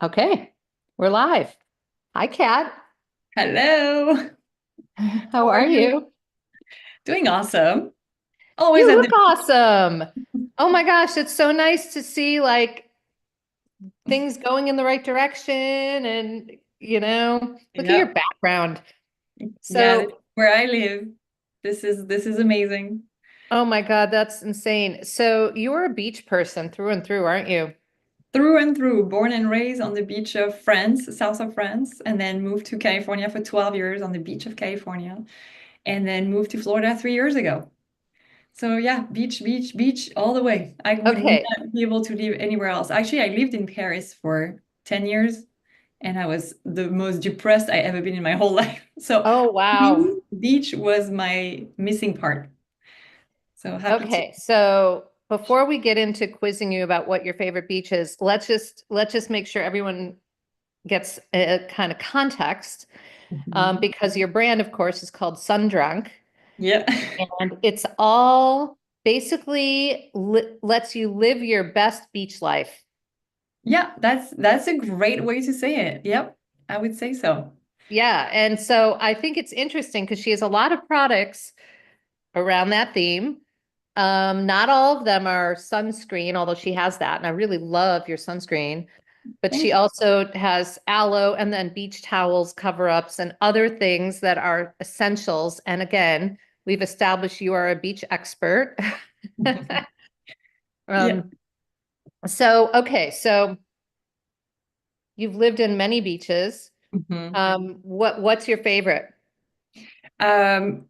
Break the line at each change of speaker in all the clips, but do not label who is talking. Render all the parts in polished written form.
Okay, we're live. Hi, Kat.
Hello. How
How
are
are
you?
you?
Doing awesome. Always
You
at
look
the
awesome. Oh my gosh, it's so nice to see like things going in the right direction and look at
yeah,
your background.
yeah, this is
So,
where I live. This is amazing.
oh my God, that's insane. So, you're a beach person through and through, aren't you?
Through and through, born and raised on the beach of France, south of France, and then moved to California for 12 years on the beach of California, and then moved to Florida 3 years ago. So yeah, beach, beach, beach all the way. I would
Okay.
not be able to live anywhere else. Actually, I lived in Paris for 10 years and I was the most depressed I ever been in my whole life. So
Oh, wow.
beach was my missing part. So happy to.
Okay. So, before we get into quizzing you about what your favorite beach is, let's just make sure everyone gets a kind of context.
Mhm.
Because your brand, of course, is called Sundrunk,
Yeah.
and it's all basically lets you live your best beach life.
Yeah, that's a great way to say it. Yep, I would say so.
Yeah, and so I think it's interesting because she has a lot of products around that theme. Not all of them are sunscreen, although she has that, and I really love your sunscreen. But she
Thank you.
also has aloe and then beach towels, cover-ups, and other things that are essentials. And again, we've established you are a beach expert.
Yeah.
Um, so you've lived in many beaches.
Mhm.
What's your favorite?
Um,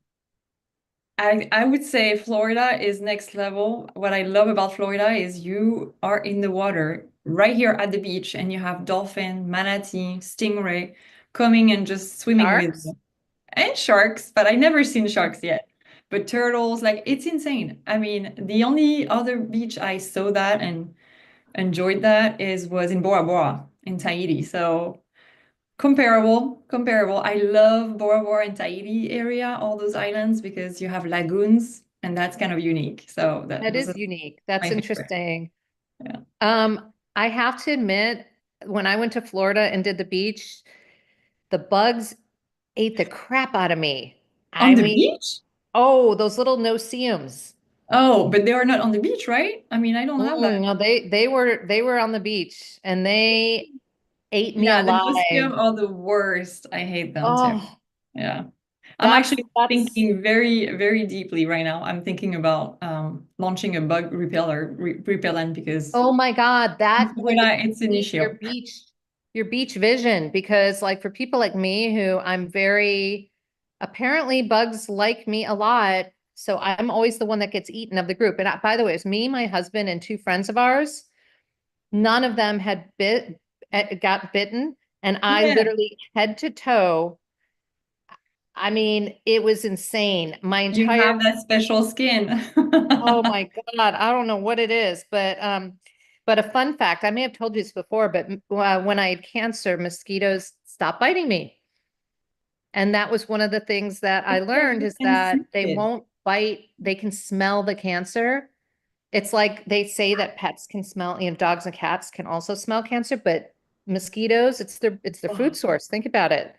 I would say Florida is next level. What I love about Florida is you are in the water right here at the beach and you have dolphin, manatee, stingray coming and just swimming with
Sharks?
you. And sharks, but I never seen sharks yet. But turtles, like it's insane. I mean, the only other beach I saw that and enjoyed that is was in Bora Bora in Tahiti. So comparable. I love Bora Bora and Tahiti area, all those islands because you have lagoons and that's kind of unique. So that
That
those
is
are
unique. That's
my favorite.
interesting.
Yeah.
I have to admit, when I went to Florida and did the beach, the bugs ate the crap out of me.
On
I
the
mean,
beach?
oh, those little no-see-ums.
Oh, but they are not on the beach, right? I mean, I don't have that.
No, they were on the beach and they ate me
Yeah, the
alive.
museum are the worst. I hate them too.
Oh,
Yeah. I'm
that's
actually
that's
thinking very, very deeply right now. I'm thinking about launching a bug repellent because
oh my God,
in
that would
Florida, it's an
be
issue.
your beach vision because like for people like me who I'm very apparently bugs like me a lot. So I'm always the one that gets eaten of the group. And by the way, it's me, my husband, and two friends of ours. None of them had got bitten, and I
Yeah,
literally head to toe. I mean, it was insane. My
you
entire
have that special skin.
Oh my God, I don't know what it is, but a fun fact, I may have told you this before, but when I had cancer, mosquitoes stopped biting me. And that was one of the things that I
Because
learned
you
is
can
that
see
they
it.
won't bite, they can smell the cancer. It's like they say that pets can smell, dogs and cats can also smell cancer, but mosquitoes, it's their food
Oh,
source. Think about it.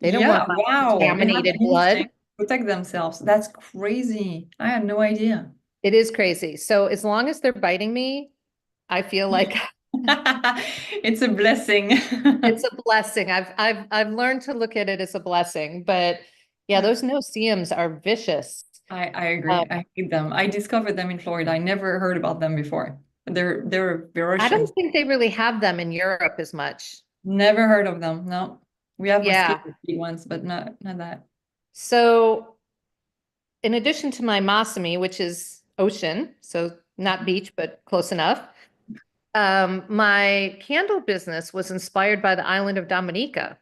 They don't
yeah,
want my
wow. They have
contaminated
that
blood.
instinct to protect themselves. That's crazy. I had no idea.
It is crazy. So as long as they're biting me, I feel like
It's a blessing.
it's a blessing. I've learned to look at it as a blessing, but yeah, those no-see-ums are vicious.
I
Um,
agree. I hate them. I discovered them in Florida. I never heard about them before. They're
I don't
ferocious.
think they really have them in Europe as much.
Never heard of them. No. We have
Yeah.
mosquito big ones, but not that.
So in addition to my Masami, which is ocean, so not beach, but close enough, my candle business was inspired by the island of Dominica.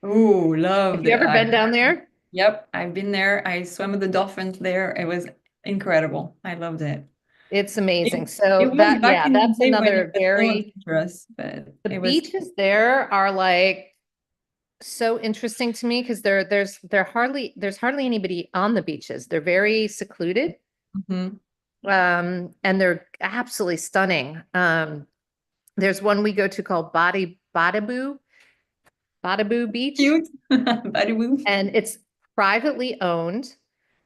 Ooh,
Have
loved
you
it.
ever been down there?
Yep, I've been there. I swam with the dolphins there. It was incredible. I loved it.
It's
It,
amazing.
it
So
was
that,
back
yeah,
in the
that's
day when it
another
was so
very,
dangerous, but
the
it was.
beaches there are like so interesting to me because there's hardly anybody on the beaches. They're very secluded.
Mhm.
And they're absolutely stunning. There's one we go to called Badaboo Beach,
Cute. Badoo.
and it's privately owned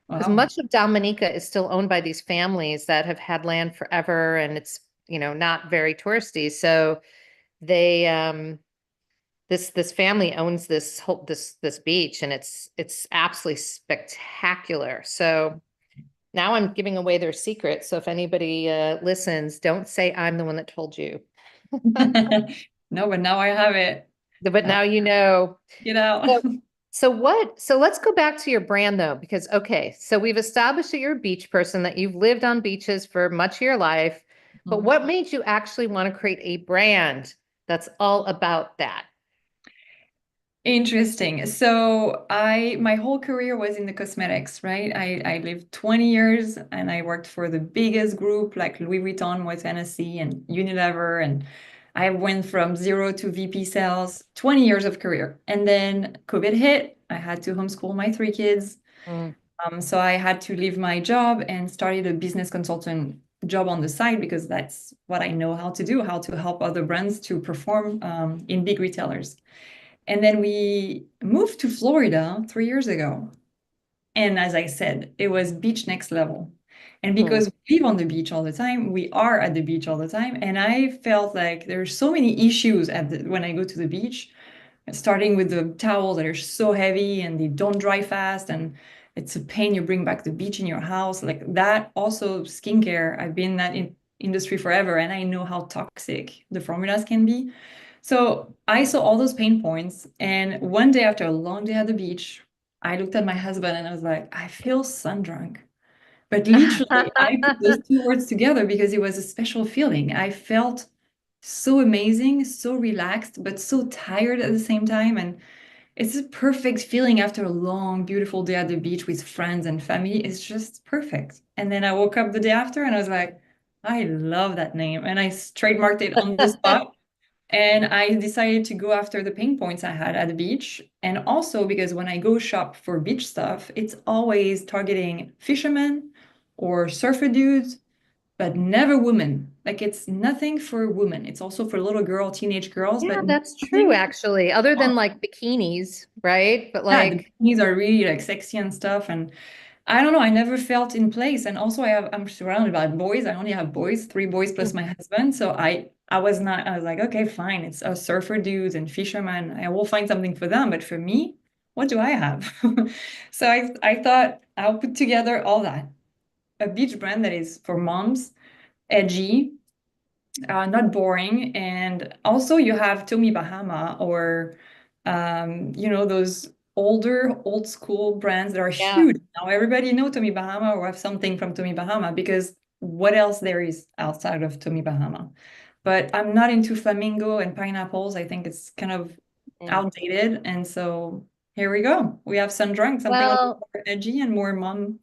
because
Wow.
much of Dominica is still owned by these families that have had land forever, and it's, not very touristy. So they this family owns this beach, and it's absolutely spectacular. So now I'm giving away their secret. So if anybody listens, don't say I'm the one that told you.
No, but now I have it.
But now you know.
Get out.
So, so let's go back to your brand though, because okay, so we've established that you're a beach person, that you've lived on beaches for much of your life, but what made you actually want to create a brand that's all about that?
Interesting. So my whole career was in the cosmetics, right? I lived 20 years and I worked for the biggest group like Louis Vuitton with Hennessy and Unilever. And I went from zero to VP sales, 20 years of career. And then COVID hit. I had to homeschool my three kids.
Mm,
So I had to leave my job and started a business consultant job on the side because that's what I know how to do, how to help other brands to perform in big retailers. And then we moved to Florida 3 years ago. And as I said, it was beach next level. And
mm.
because we live on the beach all the time, we are at the beach all the time. And I felt like there's so many issues when I go to the beach, starting with the towels that are so heavy and they don't dry fast. And it's a pain you bring back the beach in your house. Like that, also skincare. I've been in that industry forever and I know how toxic the formulas can be. So I saw all those pain points. And one day after a long day at the beach, I looked at my husband and I was like, I feel sun drunk. But literally, I put those two words together because it was a special feeling. I felt so amazing, so relaxed, but so tired at the same time. And it's a perfect feeling after a long, beautiful day at the beach with friends and family. It's just perfect. And then I woke up the day after and I was like, I love that name. And I trademarked it on the spot. And I decided to go after the pain points I had at the beach. And also because when I go shop for beach stuff, it's always targeting fishermen or surfer dudes, but never women. Like it's nothing for women. It's also for little girl, teenage girls,
Yeah,
but
that's true,
nothing.
actually, other than like bikinis, right? But
Yeah, the
like,
bikinis are really like sexy and stuff. And I don't know, I never felt in place. And also I'm surrounded by boys. I only have boys, three boys plus my husband. So I was like, okay, fine. It's a surfer dudes and fishermen. I will find something for them. But for me, what do I have? So I thought I'll put together all that. A beach brand that is for moms, edgy, not boring. And also you have Tommy Bahama or those old school brands that are
yeah.
huge. Now everybody know Tommy Bahama or have something from Tommy Bahama because what else there is outside of Tommy Bahama? But I'm not into flamingo and pineapples. I think it's kind of
Mm.
outdated. And so here we go. We have Sun Drunk, something a little
Well,
more edgy and more mom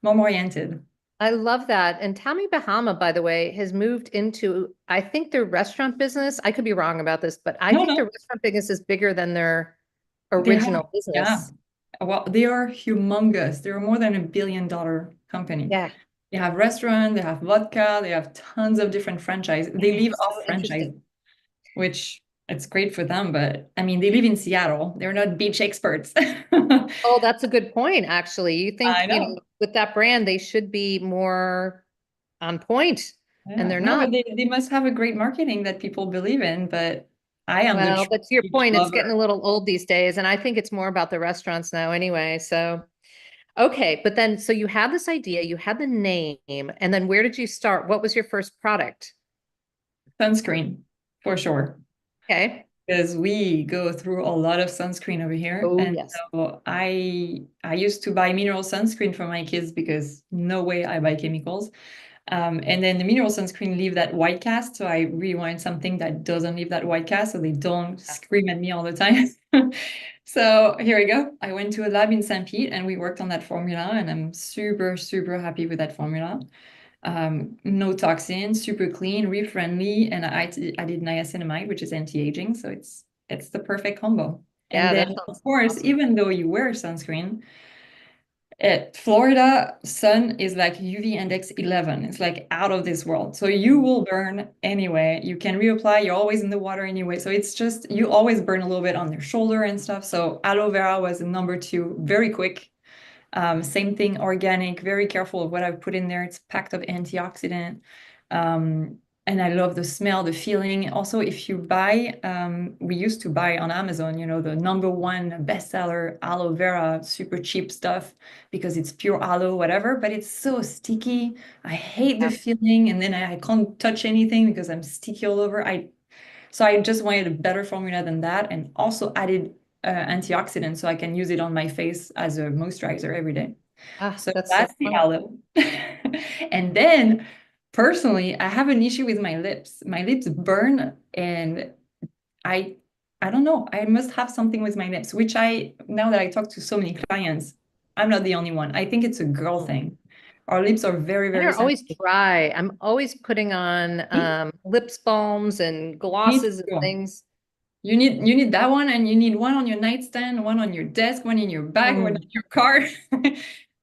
oriented.
I love that. And Tommy Bahama, by the way, has moved into, I think, their restaurant business. I could be wrong about this, but I
No,
think
no,
their restaurant business is bigger than their
they have,
original
yeah.
business.
Well, they are humongous. They're more than $1 billion company.
Yeah.
They have restaurant, they have vodka, they have tons of different franchise. They live
So
off franchise,
interesting.
which it's great for them. But I mean, they live in Seattle. They're not beach experts.
Oh, that's a good point, actually. You think,
I know.
with that brand, they should be more on point, and
Yeah.
they're
No, but
not.
they must have a great marketing that people believe in. But I am the
Well,
true
but to your
beach
point, it's getting a
lover.
little old these days, and I think it's more about the restaurants now anyway. So, okay, but then, so you had this idea, you had the name, and then where did you start? What was your first product?
Sunscreen, for sure.
Okay.
Because we go through a lot of sunscreen over here.
Oh,
And
yes.
so I used to buy mineral sunscreen for my kids because no way I buy chemicals. And then the mineral sunscreen leave that white cast. So I really wanted something that doesn't leave that white cast so they don't scream at me all the time. So here we go. I went to a lab in St. Pete and we worked on that formula and I'm super, super happy with that formula. No toxins, super clean, reef friendly, and I did niacinamide, which is anti-aging, so it's the perfect combo. And
Yeah,
then
that
of
sounds
course,
awesome.
even though you wear sunscreen, Florida sun is like UV index 11. It's like out of this world. So you will burn anyway. You can reapply. You're always in the water anyway. So it's just, you always burn a little bit on your shoulder and stuff. So aloe vera was number two, very quick. Same thing, organic, very careful of what I put in there. It's packed of antioxidant. And I love the smell, the feeling. Also, if you buy, we used to buy on Amazon, the number one bestseller aloe vera, super cheap stuff because it's pure aloe, whatever, but it's so sticky. I hate the
Yeah.
feeling, and then I can't touch anything because I'm sticky all over. So I just wanted a better formula than that, and also added antioxidants so I can use it on my face as a moisturizer every day.
Ah,
So
that's so
that's the
smart.
aloe. And then personally, I have an issue with my lips. My lips burn, and I I don't know. I must have something with my lips, which now that I talk to so many clients, I'm not the only one. I think it's a girl thing. Our lips are very,
Mine
very
are always
sensitive.
dry. I'm always putting on lips balms and
Me
glosses and
too.
things.
You need that one, and you need one on your nightstand, one on your desk, one in your bag, one in
Mm.
your car.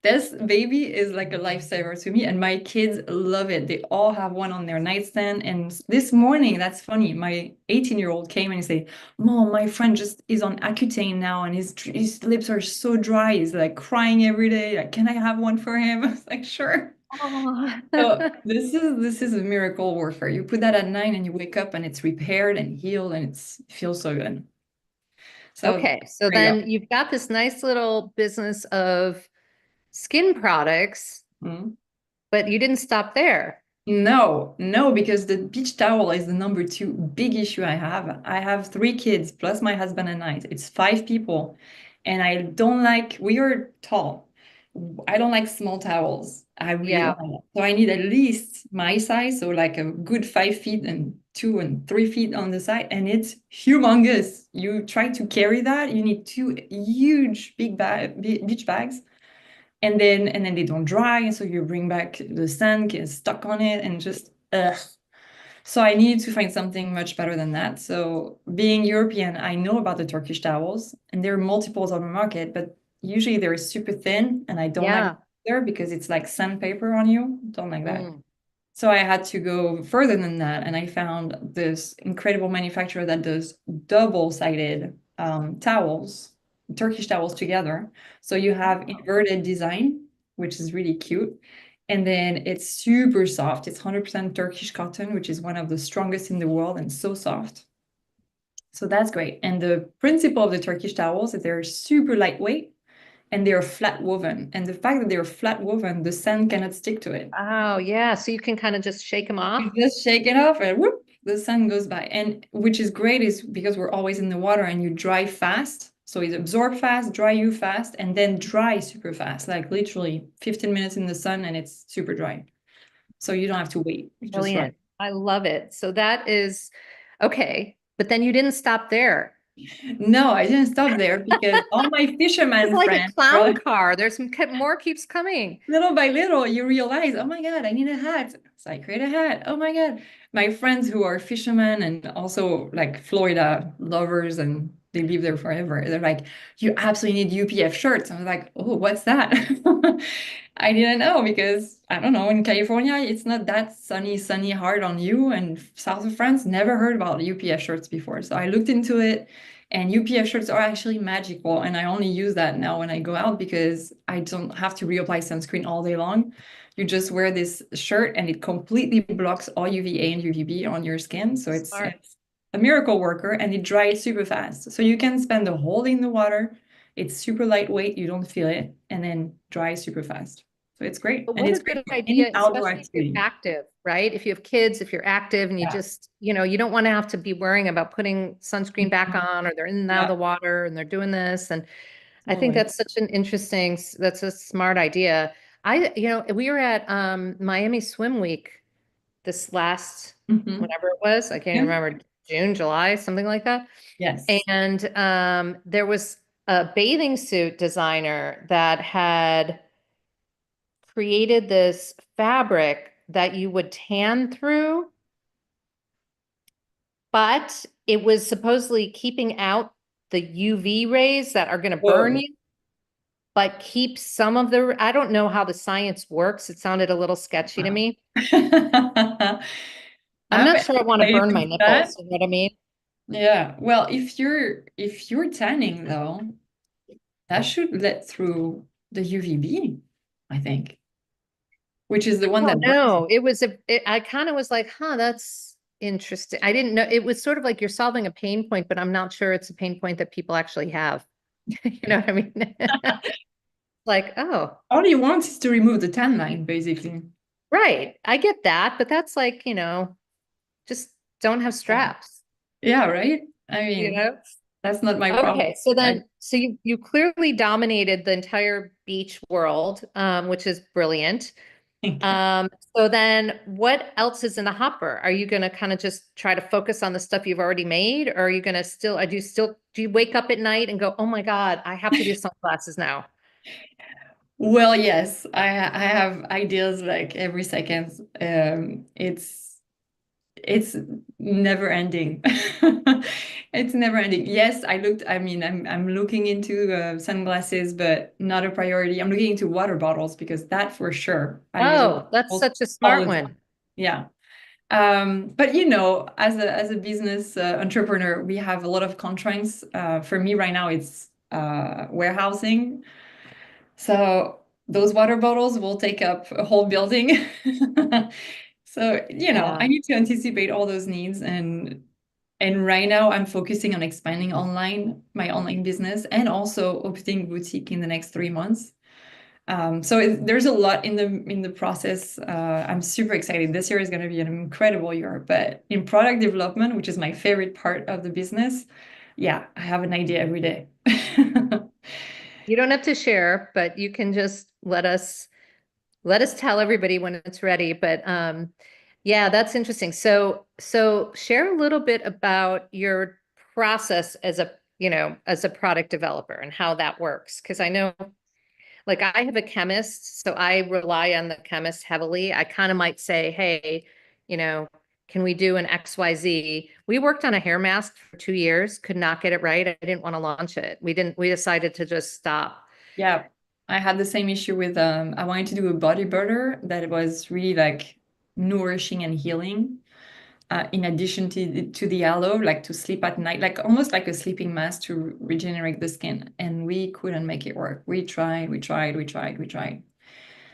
This baby is like a lifesaver to me, and my kids love it. They all have one on their nightstand. And this morning, that's funny, my 18-year-old came and he said, "Mom, my friend just is on Accutane now, and his lips are so dry. He's like crying every day. Like, can I have one for him?" I was like, "Sure."
Oh.
So this is a miracle worker. You put that at 9 and you wake up and it's repaired and healed, and it feels so good. So
Okay, so
there you
then you've got this nice little business of skin products,
go. Mhm.
but you didn't stop there.
No, no, because the beach towel is the number two big issue I have. I have three kids plus my husband and I. It's five people. And we are tall. I don't like small towels. I really
Yeah.
don't like that. So I need at least my size, so like a good 5 feet and 2 and 3 feet on the side. And it's humongous. You try to carry that, you need two huge beach bags, and then they don't dry, and so you bring back the sand gets stuck on it and just ugh. So I needed to find something much better than that. So being European, I know about the Turkish towels, and there are multiples on the market, but usually they're super thin, and I don't like
Yeah.
that either because it's like sandpaper on you. Don't like that.
Mm.
So I had to go further than that, and I found this incredible manufacturer that does double-sided towels, Turkish towels together. So you have inverted design, which is really cute. And then it's super soft. It's 100% Turkish cotton, which is one of the strongest in the world and so soft. So that's great. And the principle of the Turkish towels is they're super lightweight and they're flat woven. And the fact that they're flat woven, the sand cannot stick to it.
Oh, yeah. So you can kind of just shake them
You
off.
just shake it off and whoop, the sun goes by. And which is great is because we're always in the water and you dry fast. So it absorb fast, dry you fast, and then dry super fast, like literally 15 minutes in the sun and it's super dry. So you don't have to wait. You just dry.
Brilliant. I love it. So that is okay. But then you didn't stop there.
No, I didn't stop there because all my
It's
fisherman
like a
friends were
clown
like,
car. There's more keeps coming.
little by little, you realize, oh my God, I need a hat. So I create a hat. Oh my God. My friends who are fishermen and also like Florida lovers and they live there forever, they're like, you absolutely need UPF shirts. I was like, oh, what's that? I didn't know because I don't know, in California, it's not that sunny hard on you. And south of France, never heard about UPF shirts before. So I looked into it. And UPF shirts are actually magical. And I only use that now when I go out because I don't have to reapply sunscreen all day long. You just wear this shirt and it completely blocks all UVA and UVB on your skin. So it's,
Smart.
it's a miracle worker and it dries super fast. So you can spend the whole day in the water. It's super lightweight, you don't feel it, and then dries super fast. So it's great.
But
And
what a
it's great
good
for any
idea,
outdoor
especially if you're
activity.
active, right? If you have kids, if you're active and you
Yeah.
just, you don't want to have to be worrying about putting sunscreen back on or they're in and out of
Yeah,
the water and they're doing this. And I think
totally.
that's a smart idea. We were at Miami Swim Week this last,
Mhm.
whenever it was, I can't even
Yeah.
remember, June, July, something like that.
Yes.
And there was a bathing suit designer that had created this fabric that you would tan through, but it was supposedly keeping out the UV rays that are going to burn
Whoa.
you. but keep some of the, I don't know how the science works. It sounded a little sketchy to
Wow.
me. I'm
I'm
not sure I want to burn
excited
my
for that.
nipples. You know what I mean?
Yeah. Well, if you're tanning though, that should let through the UVB, I think, which is the one
Oh,
that burns.
no, I kind of was like, huh, that's interesting. I didn't know. It was sort of like you're solving a pain point, but I'm not sure it's a pain point that people actually have. You know what I mean? Like, oh,
All you want is to remove the tan line, basically.
right. I get that, but that's like, just don't have
Yeah.
straps,
Yeah, right? I
you
mean,
know?
that's not my problem.
Okay, so
I
then, so you clearly dominated the entire beach world, which is brilliant.
think.
Um, so then what else is in the hopper? Are you going to kind of just try to focus on the stuff you've already made? Or are you going to do you wake up at night and go, oh my God, I have to do sunglasses now?
Well, yes, I have ideas like every second. It's never ending. It's never ending. Yes, I mean, I'm looking into sunglasses, but not a priority. I'm looking into water bottles because that for sure I use water
Oh, that's
bottles
such a
all
smart
the time.
one.
Yeah. But as a business entrepreneur, we have a lot of constraints. For me right now, it's warehousing. So those water bottles will take up a whole building. So, I
Yeah.
need to anticipate all those needs and right now I'm focusing on expanding my online business and also opening boutique in the next 3 months. So there's a lot in the process. I'm super excited. This year is going to be an incredible year, but in product development, which is my favorite part of the business, yeah, I have an idea every day.
You don't have to share, but you can just let us tell everybody when it's ready. But yeah, that's interesting. So share a little bit about your process as a product developer and how that works. Because I know, like, I have a chemist, so I rely on the chemist heavily. I kind of might say, hey, you know, can we do an XYZ? We worked on a hair mask for 2 years, could not get it right. I didn't want to launch it. We decided to just stop.
Yeah, I had the same issue with I wanted to do a body butter that was really like nourishing and healing. In addition to the aloe, like to sleep at night, like almost like a sleeping mask to regenerate the skin. And we couldn't make it work. We tried, we tried, we tried, we tried.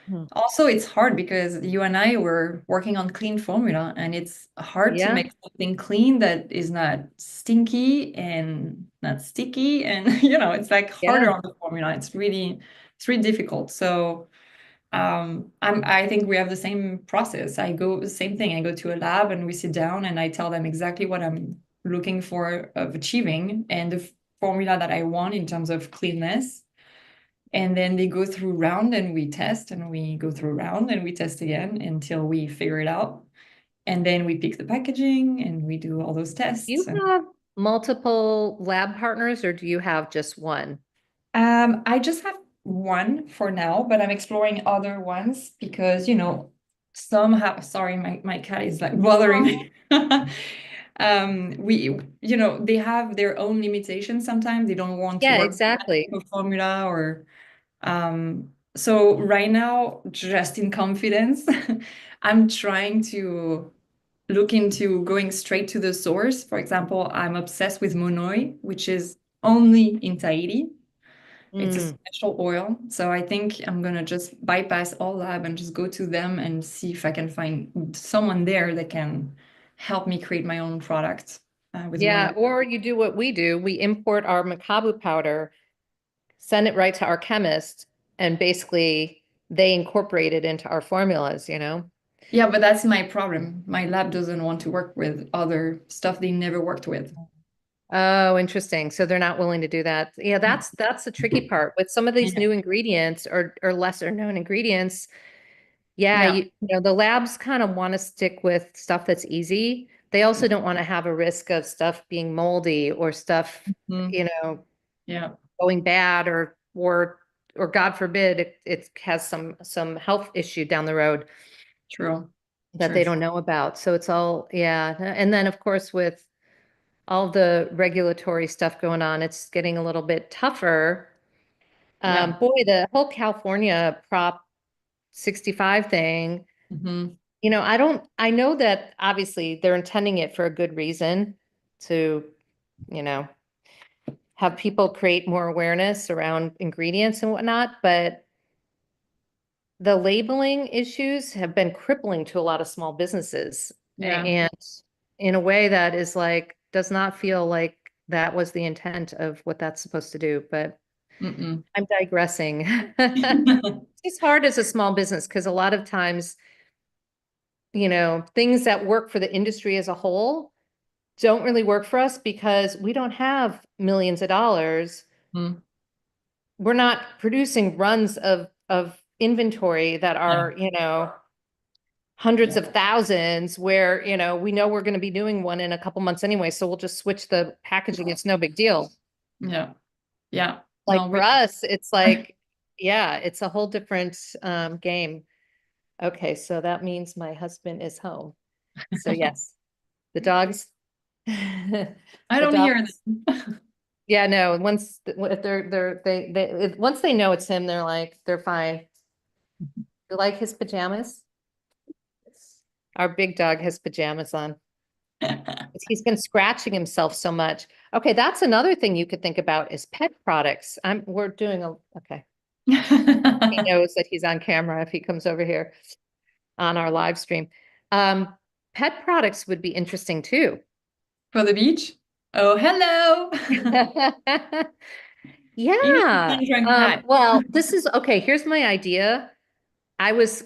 Hmm.
Also, it's hard because you and I were working on clean formula, and it's hard to
Yeah,
make something clean that is not stinky and not sticky. And it's like harder
yeah.
on the formula. It's really difficult. So I think we have the same process. Same thing. I go to a lab and we sit down and I tell them exactly what I'm looking for of achieving and the formula that I want in terms of cleanness. And then they go through round and we test and we go through round and we test again until we figure it out. And then we pick the packaging and we do all those
Do
tests.
you
And
have multiple lab partners or do you have just one?
I just have one for now, but I'm exploring other ones because, some have, sorry, my cat is like bothering
Oh,
me. They have their own limitations sometimes. They don't want to
yeah,
work with that
exactly.
type of formula so right now, just in confidence, I'm trying to look into going straight to the source. For example, I'm obsessed with Monoi, which is only in Tahiti. It's a
Mm.
special oil. So I think I'm gonna just bypass all lab and just go to them and see if I can find someone there that can help me create my own product with
Yeah,
Monoi.
or you do what we do. We import our macabu powder, send it right to our chemist, and basically they incorporate it into our formulas.
Yeah, but that's my problem. My lab doesn't want to work with other stuff they never worked with.
Oh, interesting. So they're not willing to do that. Yeah, that's the tricky part with some of these
Yeah.
new ingredients or lesser known ingredients. Yeah,
Yeah.
the labs kind of want to stick with stuff that's easy. They also don't want to have a risk of stuff being moldy or stuff,
Mhm.
you know,
Yeah.
going bad or God forbid it has some health issue down the road
True.
that
True.
they
True.
don't know about. So it's all, yeah. And then of course with all the regulatory stuff going on, it's getting a little bit tougher
Yeah.
Boy, the whole California Prop 65 thing,
Hmm.
I know that obviously they're intending it for a good reason to, you know, have people create more awareness around ingredients and whatnot, but the labeling issues have been crippling to a lot of small businesses.
Yeah.
And in a way that is like, does not feel like that was the intent of what that's supposed to do, but
Mm-mm.
I'm digressing. It's hard as a small business because a lot of times, things that work for the industry as a whole don't really work for us because we don't have millions of dollars.
Mm.
We're not producing runs of inventory that
Yeah.
are, hundreds
Yeah.
of thousands where, we know we're going to be doing one in a couple months anyway. So we'll just switch the packaging. It's no big deal.
Yeah. Yeah.
Like
No,
for us, it's like, yeah, it's a whole different game. Okay, so that means my husband is home. So yes, the dogs, the
I don't hear
dogs.
them.
Yeah, no, if once they know it's him, they're fine. You like his pajamas? Our big dog has pajamas on. He's been scratching himself so much. Okay, that's another thing you could think about is pet products. Okay. He knows that he's on camera if he comes over here on our live stream. Um, Pet products would be interesting too.
For the beach? Oh, hello. Here's the
Yeah.
sunshine hat.
Well, this is okay. Here's my idea. I was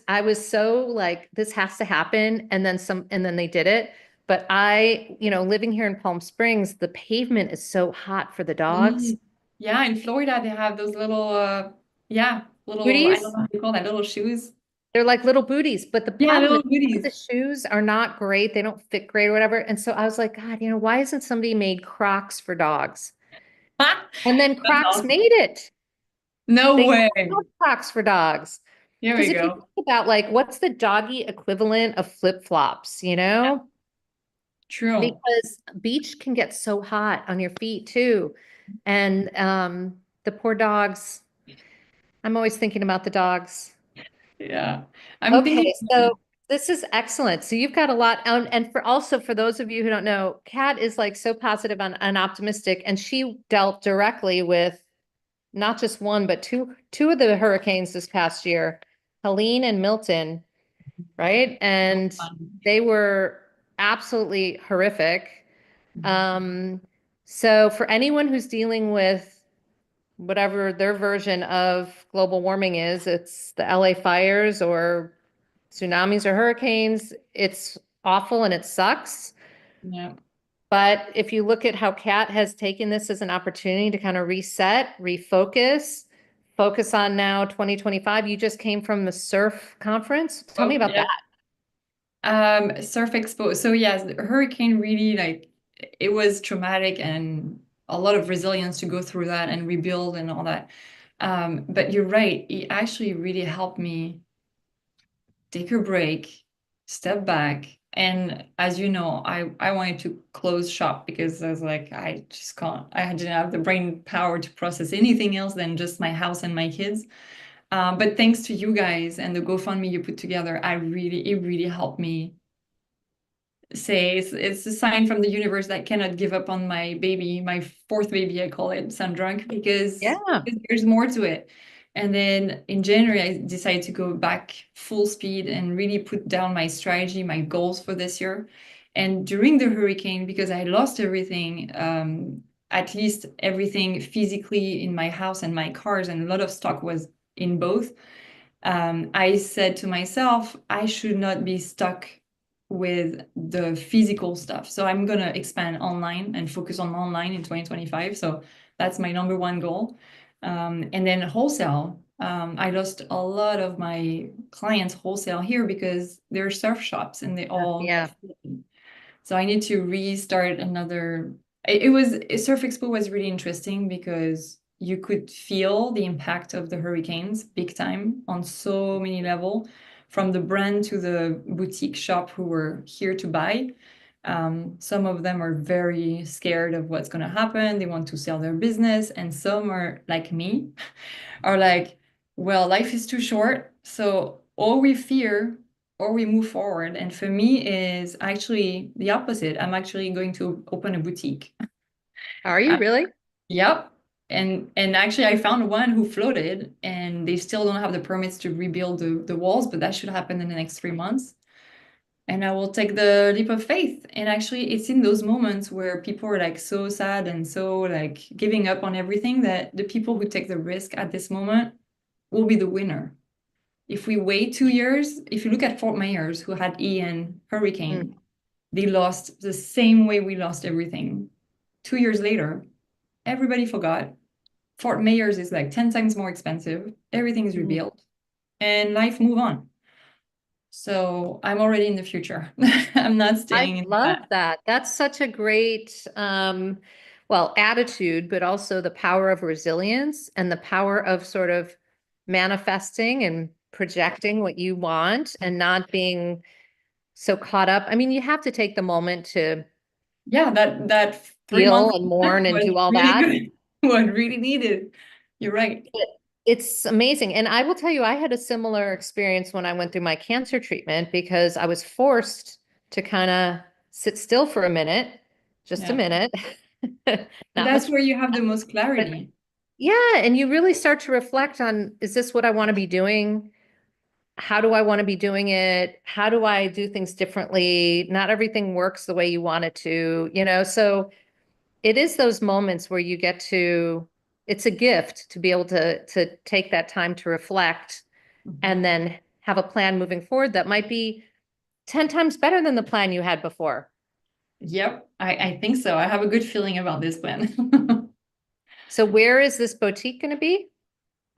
so like, this has to happen. And then they did it. But living here in Palm Springs, the pavement is so hot for the dogs.
Mm. Yeah, in Florida they have those little yeah, little, I don't
Booties,
know how you call that, little shoes.
they're like little booties. But the
Yeah,
problem is
little
the
goodies.
shoes are not great. They don't fit great or whatever. And so I was like, God, why hasn't somebody made Crocs for dogs? And then
That's
Crocs
awesome.
made it.
No
They
way.
have Crocs for dogs.
Here
Because
we
if you
go.
think about like, what's the doggy equivalent of flip-flops,
Yeah, true.
Because beach can get so hot on your feet too. And the poor dogs, I'm always thinking about the dogs.
Yeah. I'm thinking
Okay, so this is excellent. So you've got a lot, and for those of you who don't know, Kat is like so positive and optimistic, and she dealt directly with not just one, but two of the hurricanes this past year, Helene and Milton, right?
so
And
fun.
they were absolutely horrific.
Mhm.
Um, so for anyone who's dealing with whatever their version of global warming is, it's the LA fires or tsunamis or hurricanes, it's awful and it sucks.
Yeah.
But if you look at how Kat has taken this as an opportunity to kind of reset, refocus, focus on now 2025, you just came from the surf conference. Tell me
Oh,
about
yeah.
that.
Surf Expo. So yes, the hurricane really like it was traumatic and a lot of resilience to go through that and rebuild and all that. But you're right, it actually really helped me take a break, step back. And as you know, I wanted to close shop because I was like, I just can't, I didn't have the brain power to process anything else than just my house and my kids. But thanks to you guys and the GoFundMe you put together, it really helped me say it's a sign from the universe that I cannot give up on my baby, my fourth baby, I call it sun drunk,
Yeah.
because there's more to it. And then in January, I decided to go back full speed and really put down my strategy, my goals for this year. And during the hurricane, because I lost everything, at least everything physically in my house and my cars, and a lot of stock was in both. I said to myself, I should not be stuck with the physical stuff. So I'm going to expand online and focus on online in 2025. So that's my number one goal. And then wholesale. I lost a lot of my clients wholesale here because they're surf shops and they all
Yeah.
got flooded. So I need to restart another. It was Surf Expo was really interesting because you could feel the impact of the hurricanes big time on so many level, from the brand to the boutique shop who were here to buy. Some of them are very scared of what's going to happen. They want to sell their business. And some are like me, are like, well, life is too short. So or we fear or we move forward. And for me is actually the opposite. I'm actually going to open a boutique.
Are you really?
Yep. And actually I found one who floated and they still don't have the permits to rebuild the walls, but that should happen in the next 3 months. And I will take the leap of faith. And actually it's in those moments where people are like so sad and so like giving up on everything that the people who take the risk at this moment will be the winner. If we wait 2 years, if you look at Fort Myers, who had Ian
Mm,
hurricane, they lost the same way we lost everything. 2 years later, everybody forgot. Fort Myers is like 10 times more expensive. Everything is
mm.
rebuilt and life move on. So I'm already in the future. I'm not
I
staying in the
love
past.
that. That's such a great, well, attitude, but also the power of resilience and the power of sort of manifesting and projecting what you want and not being so caught up. I mean, you have to take the moment to
Yeah, that 3 months
feel and mourn and
was
do all
really
that.
good. Was really needed. You're right.
It's amazing. And I will tell you, I had a similar experience when I went through my cancer treatment because I was forced to kind of sit still for a minute, just a
Yeah.
minute.
But
Not
that's
much,
where you have the most
but
clarity.
yeah. And you really start to reflect on, is this what I want to be doing? How do I want to be doing it? How do I do things differently? Not everything works the way you want it to, So it is those moments where you get to, it's a gift to be able to take that time to reflect
Mhm.
and then have a plan moving forward that might be 10 times better than the plan you had before.
Yep, I think so. I have a good feeling about this plan.
So where is this boutique going to be?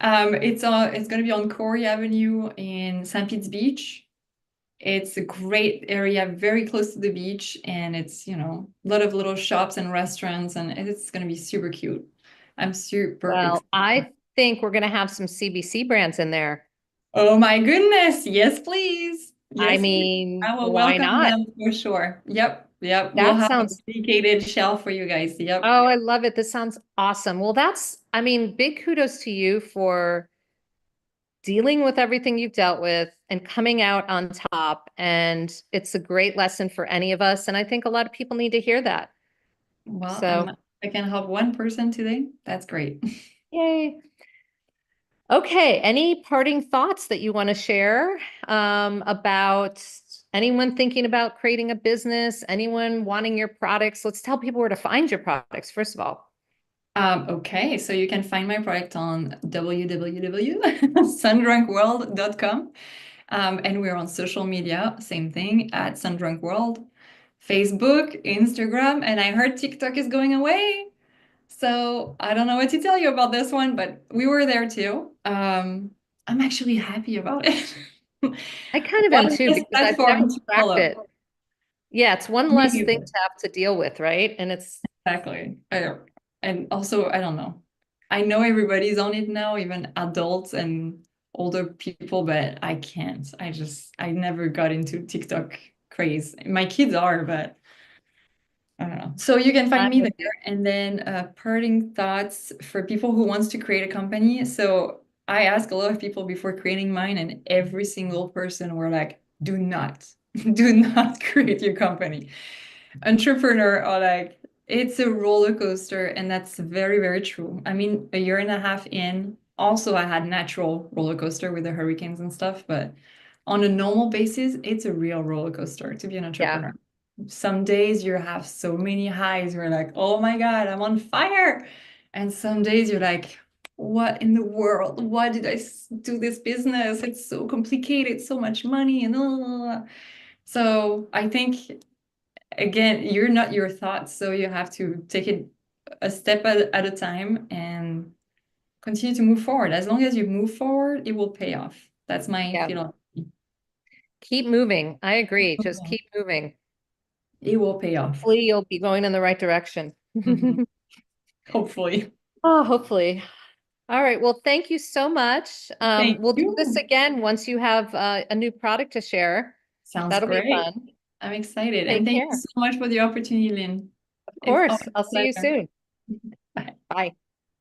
It's going to be on Corey Avenue in St. Pete's Beach. It's a great area, very close to the beach, and it's, a lot of little shops and restaurants, and it's going to be super cute. I'm super
Well,
excited.
I think we're going to have some CBC brands in there.
Oh my goodness. Yes, please.
I
Yes, please.
mean,
I will
why
welcome
not?
them for sure. Yep, yep. We'll
That
have a
sounds,
dedicated shelf for you guys. Yep.
oh, I love it. This sounds awesome. Well, I mean, big kudos to you for dealing with everything you've dealt with and coming out on top. And it's a great lesson for any of us. And I think a lot of people need to hear that.
Well,
So,
I can help one person today. That's great.
yay. Okay, any parting thoughts that you want to share about anyone thinking about creating a business, anyone wanting your products? Let's tell people where to find your products, first of all.
Okay, so you can find my product on www.sundrunkworld.com. And we're on social media, same thing, at Sundrunkworld, Facebook, Instagram, and I heard TikTok is going away. So I don't know what to tell you about this one, but we were there too. I'm actually happy about it.
I kind of am
One
too,
less
because I've never
platform to
cracked
follow.
it. Yeah, it's one
Me
less thing
neither.
to have to deal with, right? And it's,
Exactly. And also, I don't know. I know everybody's on it now, even adults and older people, but I can't. I never got into TikTok craze. My kids are, but I don't know. So you can find
I'm
me
with
there.
you.
And then parting thoughts for people who wants to create a company. So I ask a lot of people before creating mine, and every single person were like, do not, do not create your company. Entrepreneur are like, it's a roller coaster, and that's very, very true. I mean, a year and a half in, also I had natural roller coaster with the hurricanes and stuff, but on a normal basis, it's a real roller coaster to be an
Yeah,
entrepreneur. Some days you have so many highs, you're like, oh my God, I'm on fire. And some days you're like, what in the world? Why did I do this business? It's so complicated, so much money, and so I think again, you're not your thoughts, so you have to take it a step at a time and continue to move forward. As long as you move forward, it will pay off. That's my
yeah.
philosophy.
Keep moving. I agree. Just keep moving.
It will pay off.
Hopefully you'll be going in the right direction.
Mhm. Hopefully.
Oh, hopefully. All right. Well, thank you so much.
Thank
We'll do this
you.
again once you have a new product to share.
Sounds
That'll be
great.
fun.
I'm excited.
Take
And thank you
care.
so much for the opportunity, Lynn.
Of
It's
course.
always
I'll
a
see you
pleasure.
soon.
Bye.
Bye.